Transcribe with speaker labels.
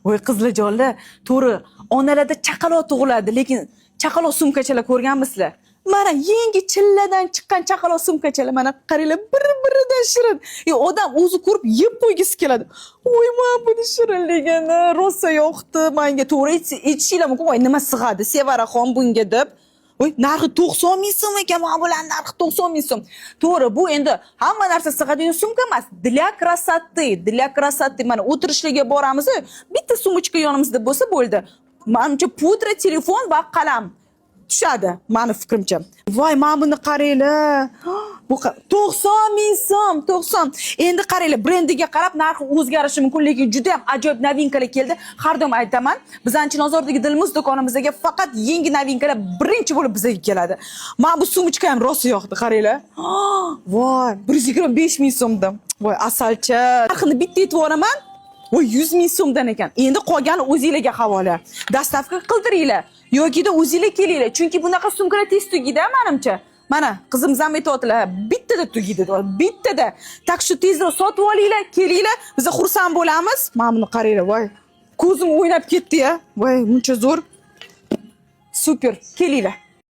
Speaker 1: Voy qizlarjonlar, to'g'ri, onalarda chaqaloq tug'iladi, lekin chaqaloq sumkachalar ko'rganmisizlar? Mana yangi chilladan chiqqan chaqaloq sumkachalar, mana qaranglar, bir-biridan shirin. Odam o'zi ko'rib yeb qo'ygisi keladi. Voy, men buni shirinligini rosa yoqdi menga. To'g'ri aytishinglar mumkin, voy nima sig'adi Sevaraxon bunga deb. Voy, narxi 90 ming so'm ekan, mana bularning narxi 90 ming so'm. To'g'ri, bu endi hamma narsa sig'adigan sumka emas. Для красоты. Mana o'tirishlarga boramiz, bitta sumочка yonimizda bo'lsa bo'ldi. Menimcha pudra, telefon va qalam tushadi, meni fikrimcha. Voy, mana buni qaranglar. Bu 90 ming so'm, 90. Endi qaranglar, brendiga qarab narxi o'zgarishi mumkin, lekin juda ham ajoyib novinkalar keldi. Har doim aytaman, bizning Chinozordagi Dilmuz do'konimizga faqat yangi novinkalar birinchi bo'lib bizga keladi. Mana bu sumочка ham rosa yoqdi, qaranglar. Voy, 125 ming so'mdan. Voy, asalcha. Narxini bitta aytib yuboraman. Voy, 100 ming so'mdan ekan. Endi qolgani o'zingizlarga havola. Dastavka qildiringlar yoki-da o'zingizlar kelinglar. Chunki bunaqa sumkalar tez tugaydi, menimcha. Mana qizimiz ham aytayotdilar, bittada tugaydi, bittada. Tak shu tezroq sotib olinglar, kelinglar, biz xursand bo'lamiz. Mana buni qaranglar, voy. Ko'zim o'ynab ketdi-ya. Voy, muncha zo'r. Super, kelinglar.